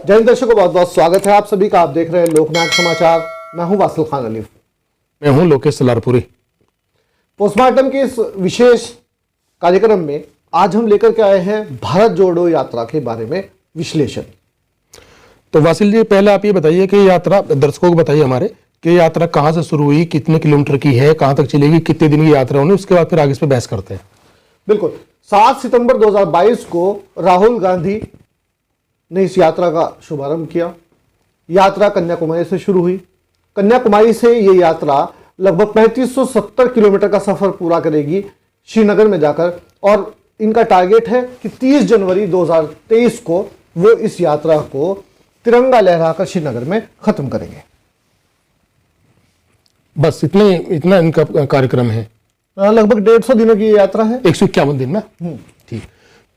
जय हिंद दर्शकों, बहुत बहुत स्वागत है आप सभी का। आप देख रहे हैं लोकनायक समाचार। मैं हूं वासिल खान अलीफ। मैं हूं लोकेश सलारपुरी। पोस्टमार्टम के इस विशेष कार्यक्रम में आज हम लेकर के आए हैं भारत जोड़ो यात्रा के बारे में विश्लेषण। तो वासिल जी, पहले आप ये बताइए कि यात्रा दर्शकों को बताइए हमारे कि यात्रा कहां से शुरू हुई, कितने किलोमीटर की है, कहां तक चलेगी, कितने दिन की यात्रा होनी, उसके बाद फिर आगे इस पर बहस करते हैं। बिल्कुल, 7 सितंबर 2022 को राहुल गांधी ने इस यात्रा का शुभारंभ किया। यात्रा कन्याकुमारी से शुरू हुई। कन्याकुमारी से ये यात्रा लगभग 3570 किलोमीटर का सफर पूरा करेगी श्रीनगर में जाकर, और इनका टारगेट है कि 30 जनवरी 2023 को वो इस यात्रा को तिरंगा लहराकर श्रीनगर में खत्म करेंगे। बस इतना इनका कार्यक्रम है। लगभग 150 दिनों की ये यात्रा है। 151 दिन ना। ठीक।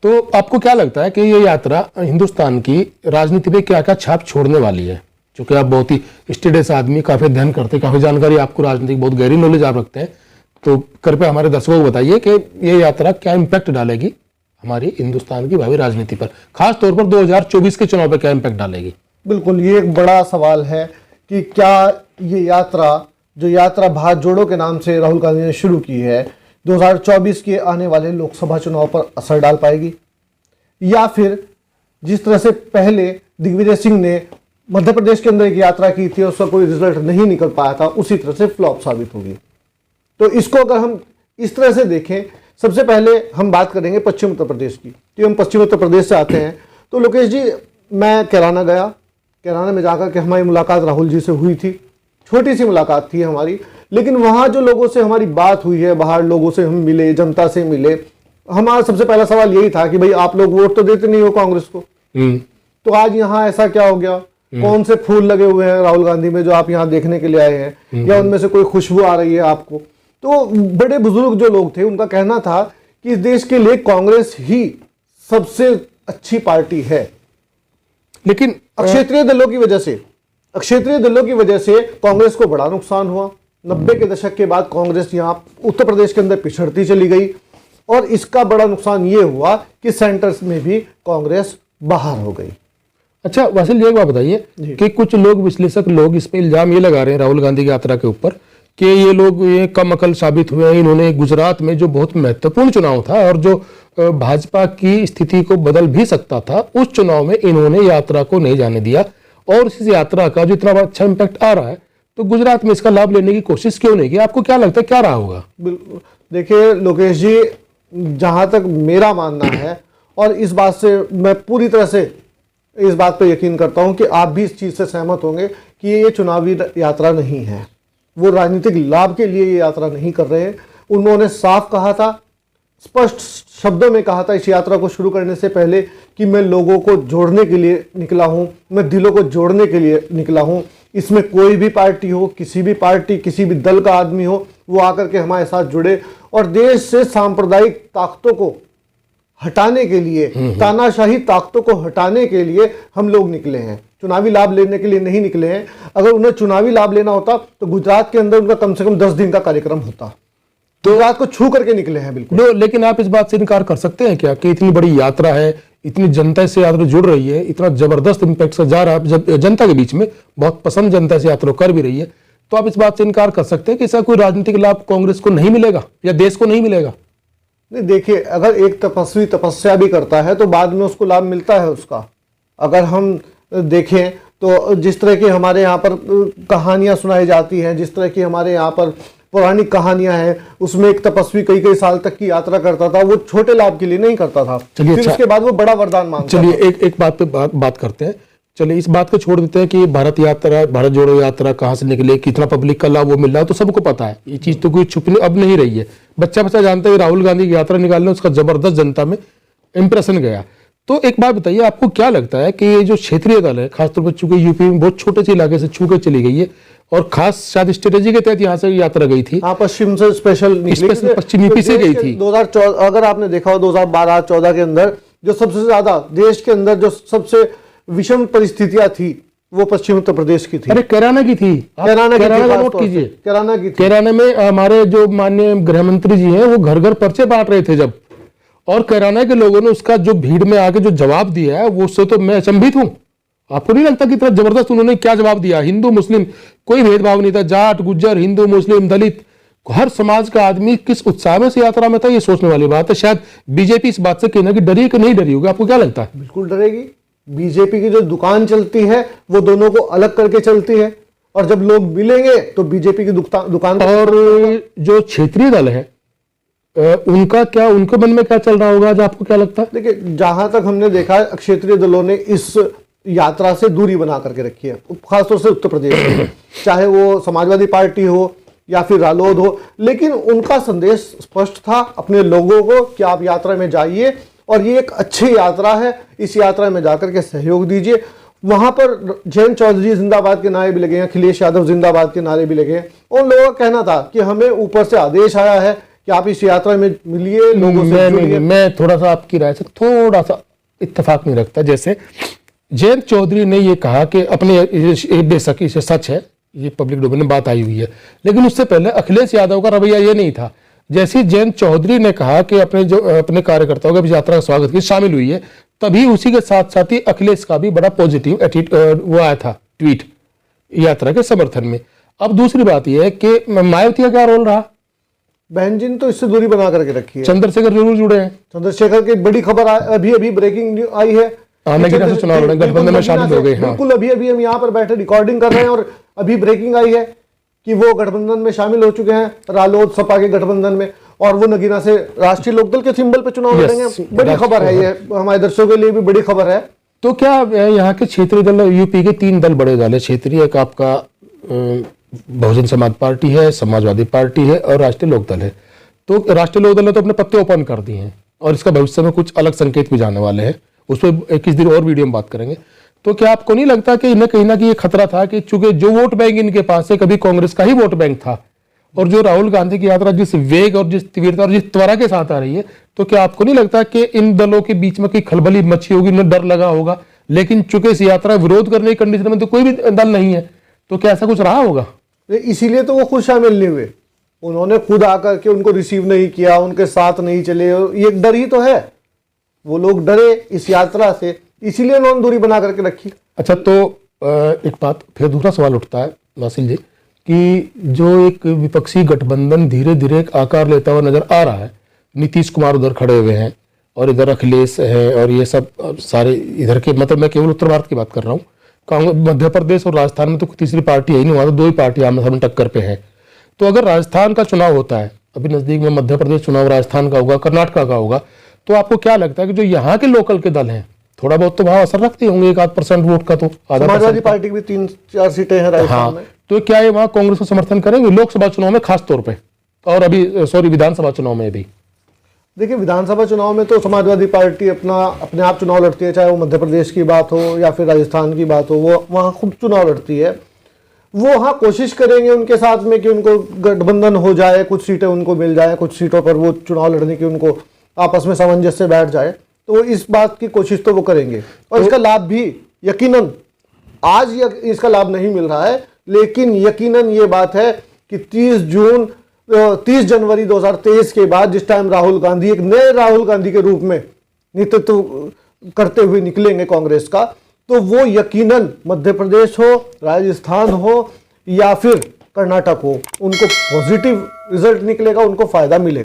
तो आपको क्या लगता है कि ये यात्रा हिंदुस्तान की राजनीति में क्या क्या छाप छोड़ने वाली है? क्योंकि आप बहुत ही स्टडीज आदमी, काफी अध्ययन करते, काफी जानकारी, आपको राजनीति की बहुत गहरी नॉलेज आप रखते हैं, तो कृपया हमारे दर्शकों को बताइए कि ये यात्रा क्या इम्पैक्ट डालेगी हमारी हिंदुस्तान की भावी राजनीति पर, खास तौर पर 2024 के चुनाव पर क्या इम्पैक्ट डालेगी? बिल्कुल, ये एक बड़ा सवाल है कि क्या ये यात्रा भारत जोड़ो के नाम से राहुल गांधी ने शुरू की है 2024 के आने वाले लोकसभा चुनाव पर असर डाल पाएगी, या फिर जिस तरह से पहले दिग्विजय सिंह ने मध्य प्रदेश के अंदर एक यात्रा की थी और उसका कोई रिजल्ट नहीं निकल पाया था, उसी तरह से फ्लॉप साबित होगी। तो इसको अगर हम इस तरह से देखें, सबसे पहले हम बात करेंगे पश्चिम उत्तर प्रदेश की। तो हम पश्चिम उत्तर प्रदेश से आते हैं। तो लोकेश जी, मैं कैराना गया। कैराना में जाकर के हमारी मुलाकात राहुल जी से हुई थी। छोटी सी मुलाकात थी हमारी, लेकिन वहां जो लोगों से हमारी बात हुई है, बाहर लोगों से हम मिले, जनता से मिले, हमारा सबसे पहला सवाल यही था कि भाई आप लोग वोट तो देते नहीं हो कांग्रेस को, तो आज यहाँ ऐसा क्या हो गया? कौन से फूल लगे हुए हैं राहुल गांधी में जो आप यहाँ देखने के लिए आए हैं, या उनमें से कोई खुशबू आ रही है आपको? तो बड़े बुजुर्ग जो लोग थे उनका कहना था कि इस देश के लिए कांग्रेस ही सबसे अच्छी पार्टी है, लेकिन क्षेत्रीय दलों की वजह से कांग्रेस को बड़ा नुकसान हुआ। 90 के दशक के बाद कांग्रेस यहाँ उत्तर प्रदेश के अंदर पिछड़ती चली गई, और इसका बड़ा नुकसान ये हुआ कि सेंटर्स में भी कांग्रेस बाहर हो गई। अच्छा वासिल जी, एक बात बताइए कि कुछ लोग, विश्लेषक लोग, इस पे इल्जाम ये लगा रहे हैं राहुल गांधी की यात्रा के ऊपर कि ये लोग ये कम अकल साबित हुए हैं। इन्होंने गुजरात में जो बहुत महत्वपूर्ण चुनाव था और जो भाजपा की स्थिति को बदल भी सकता था, उस चुनाव में इन्होंने यात्रा को नहीं जाने दिया, और इस यात्रा का जो इतना अच्छा इम्पैक्ट आ रहा है, तो गुजरात में इसका लाभ लेने की कोशिश क्यों नहीं की? आपको क्या लगता है क्या रहा होगा? बिल्कुल, देखिए लोकेश जी, जहां तक मेरा मानना है, और इस बात से मैं पूरी तरह से इस बात पर यकीन करता हूं कि आप भी इस चीज से सहमत होंगे कि ये चुनावी यात्रा नहीं है। वो राजनीतिक लाभ के लिए ये यात्रा नहीं कर रहे हैं। उन्होंने साफ कहा था, स्पष्ट शब्दों में कहा था इस यात्रा को शुरू करने से पहले कि मैं लोगों को जोड़ने के लिए निकला हूं, मैं दिलों को जोड़ने के लिए निकला हूं। इसमें कोई भी पार्टी हो, किसी भी पार्टी, किसी भी दल का आदमी हो, वो आकर के हमारे साथ जुड़े, और देश से सांप्रदायिक ताकतों को हटाने के लिए, तानाशाही ताकतों को हटाने के लिए हम लोग निकले हैं। चुनावी लाभ लेने के लिए नहीं निकले हैं। अगर उन्हें चुनावी लाभ लेना होता तो गुजरात के अंदर उनका कम से कम 10 दिन का कार्यक्रम होता। तो गुजरात को छू करके निकले हैं बिल्कुल। लेकिन आप इस बात से इनकार कर सकते हैं क्या कि इतनी बड़ी यात्रा है, इतनी जनता से यात्रा जुड़ रही है, इतना जबरदस्त इम्पैक्ट से जा रहा है, जब जनता के बीच में बहुत पसंद जनता से यात्रा कर भी रही है, तो आप इस बात से इनकार कर सकते हैं कि इसका कोई राजनीतिक लाभ कांग्रेस को नहीं मिलेगा या देश को नहीं मिलेगा? नहीं, देखिए, अगर एक तपस्वी तपस्या भी करता है तो बाद में उसको लाभ मिलता है उसका। अगर हम देखें तो जिस तरह की हमारे यहाँ पर कहानियां सुनाई जाती हैं, जिस तरह की हमारे यहाँ पर पौराणिक कहानियां हैं, उसमें एक तपस्वी कई कई साल तक की यात्रा करता था, वो छोटे लाभ के लिए नहीं करता था, फिर अच्छा, उसके बाद वो बड़ा वरदान मांगता था। चलिए एक बात पे बात करते हैं। चलिए इस बात को छोड़ देते हैं कि भारत जोड़ो यात्रा कहाँ से निकले, कितना पब्लिक का लाभ वो मिल रहा है, तो सबको पता है। ये चीज तो कोई छुपने अब नहीं रही है, बच्चा जानता है राहुल गांधी की यात्रा निकालने, उसका जबरदस्त जनता में इंप्रेशन गया। तो एक बात बताइए, आपको क्या लगता है कि ये जो क्षेत्रीय दल है, खासतौर पर चूंकि यूपी में बहुत छोटे से इलाके से छू के चली गई है, और खास शायद स्ट्रेटेजी के तहत यहाँ से यात्रा गई थी। हाँ, पश्चिम से स्पेशल पश्चिम यूपी से गई थी। 2014, अगर आपने देखा हो 2012-14 के अंदर जो सबसे ज्यादा देश के अंदर जो सबसे विषम परिस्थितियां थी, वो पश्चिम उत्तर प्रदेश की थी। अरे कैराना की थी, कैराना की कैराना थी, का खास नोट तौर से। कीजिए, कैराना की थी। कैराना में हमारे जो माननीय गृह मंत्री जी हैं वो घर घर पर्चे बांट रहे थे जब, और कैराना के लोगों ने उसका जो भीड़ में आके जो जवाब दिया है वो उससे तो मैं अचंभित हूं। आपको नहीं लगता कि इतना जबरदस्त उन्होंने क्या जवाब दिया? हिंदू मुस्लिम कोई भेदभाव नहीं था, जाट गुज्जर हिंदू मुस्लिम दलित हर समाज का आदमी किस उत्साह में से यात्रा में था, ये सोचने वाली बात है। शायद बीजेपी इस बात से कहना कि डरी कि नहीं डरी होगी, आपको क्या लगता है? बिल्कुल डरेगी। बीजेपी की जो दुकान चलती है वो दोनों को अलग करके चलती है, और जब लोग मिलेंगे तो बीजेपी की दुकान और जो क्षेत्रीय दल है उनका क्या, उनके मन में क्या चल रहा होगा आज, आपको क्या लगता है? देखिए, जहां तक हमने देखा है क्षेत्रीय दलों ने इस यात्रा से दूरी बना करके रखी है, खासतौर से उत्तर प्रदेश में, चाहे वो समाजवादी पार्टी हो या फिर रालोद हो, लेकिन उनका संदेश स्पष्ट था अपने लोगों को कि आप यात्रा में जाइए और ये एक अच्छी यात्रा है, इस यात्रा में जाकर के सहयोग दीजिए। वहां पर जयंत चौधरी जिंदाबाद के नारे भी लगे हैं, अखिलेश यादव जिंदाबाद के नारे भी लगे हैं। उन लोगों का कहना था कि हमें ऊपर से आदेश आया है कि आप इस यात्रा में मिलिए, लोगों से जुड़िए। मैं थोड़ा सा आपकी राय से थोड़ा सा इत्तेफाक नहीं रखता। जैसे जयंत चौधरी ने ये कहा कि अपने, बेशक इसे सच है, ये पब्लिक डोमेन में बात आई हुई है, लेकिन उससे पहले अखिलेश यादव का रवैया ये नहीं था। जैसे जयंत चौधरी ने कहा कि अपने कार्यकर्ताओं के यात्रा का स्वागत की शामिल हुई है, तभी उसी के साथ साथ ही अखिलेश का भी बड़ा पॉजिटिव वो आया था ट्वीट यात्रा के समर्थन में। अब दूसरी बात यह है कि मायावती का क्या रोल रहा? बहन जी ने तो इससे दूरी बना करके रखी है। चंद्रशेखर जरूर जुड़े हैं। चंद्रशेखर की बड़ी खबर अभी ब्रेकिंग आई है, नगीना से चुनाव लड़े, गठबंधन में शामिल हो गए। हाँ, बिल्कुल अभी हम यहाँ पर बैठे रिकॉर्डिंग कर रहे हैं और अभी ब्रेकिंग आई है कि वो गठबंधन में शामिल हो चुके हैं, रालोद सपा के गठबंधन में, और वो नगीना से राष्ट्रीय लोकदल के सिंबल पे चुनाव लड़ेंगे। बड़ी खबर है ये, हमारे दर्शकों के लिए भी बड़ी खबर है। तो क्या यहाँ के क्षेत्रीय दल, यूपी के 3 दल बड़े दल है क्षेत्रीय, एक आपका बहुजन समाज पार्टी है, समाजवादी पार्टी है और राष्ट्रीय लोकदल है। तो राष्ट्रीय लोकदल ने तो अपने पत्ते ओपन कर दिए हैं और इसका भविष्य में कुछ अलग संकेत भी जाने वाले हैं, उस पर किस दिन और वीडियो में बात करेंगे। तो क्या आपको नहीं लगता कि इन्हें कहीं ना कहीं ये खतरा था कि चूंकि जो वोट बैंक इनके पास है कभी कांग्रेस का ही वोट बैंक था, और जो राहुल गांधी की यात्रा जिस वेग और जिस तीव्रता और जिस त्वरा के साथ आ रही है, तो क्या आपको नहीं लगता कि इन दलों के बीच में कोई खलबली मची होगी, उन्हें डर लगा होगा? लेकिन चूंकि इस यात्रा विरोध करने की कंडीशन में तो कोई भी दल नहीं है, तो क्या ऐसा कुछ रहा होगा? इसीलिए तो वो खुद शामिल नहीं हुए, उन्होंने खुद आकर के उनको रिसीव नहीं किया, उनके साथ नहीं चले। ये डर ही तो है, वो लोग डरे इस यात्रा से, इसीलिए उन्होंने दूरी बना करके रखी। अच्छा, तो एक बात फिर दूसरा सवाल उठता है नासिल जी कि जो एक विपक्षी गठबंधन धीरे धीरे एक आकार लेता हुआ नजर आ रहा है, नीतीश कुमार उधर खड़े हुए हैं और इधर अखिलेश है और ये सब सारे इधर के, मतलब मैं केवल उत्तर भारत की बात कर रहा हूँ। कांग्रेस मध्य प्रदेश और राजस्थान में तो तीसरी पार्टी है ही नहीं, वहां तो 2 ही पार्टी आमने सामने टक्कर पे है। तो अगर राजस्थान का चुनाव होता है, अभी नजदीक में मध्य प्रदेश चुनाव राजस्थान का होगा, कर्नाटक का होगा, तो आपको क्या लगता है कि जो यहाँ के लोकल के दल हैं थोड़ा बहुत तो भाव असर रखते होंगे, 1-8% वोट का, तो समाजवादी पार्टी की भी 3-4 सीटें हैं राजस्थान में। तो क्या ये वहां कांग्रेस को समर्थन करेंगे लोकसभा चुनाव में खास तौर पे, और अभी विधानसभा चुनाव में भी? देखिए, विधानसभा चुनाव में तो समाजवादी पार्टी अपने आप चुनाव लड़ती है, चाहे वो मध्य प्रदेश की बात हो या फिर राजस्थान की बात हो, वो वहाँ खुद चुनाव लड़ती है। वो हाँ कोशिश करेंगे उनके साथ में कि उनको गठबंधन हो जाए, कुछ सीटें उनको मिल जाए, कुछ सीटों पर वो चुनाव लड़ने की उनको आपस में सामंजस्य बैठ जाए, तो इस बात की कोशिश तो वो करेंगे। और इसका लाभ भी यकीनन आज इसका लाभ नहीं मिल रहा है, लेकिन यकीनन ये बात है कि 30 जनवरी 2023 के बाद जिस टाइम राहुल गांधी एक नए राहुल गांधी के रूप में नेतृत्व करते हुए निकलेंगे कांग्रेस का, तो वो यकीनन मध्य प्रदेश हो, राजस्थान हो या फिर कर्नाटक हो, उनको पॉजिटिव रिजल्ट निकलेगा, उनको फायदा मिलेगा।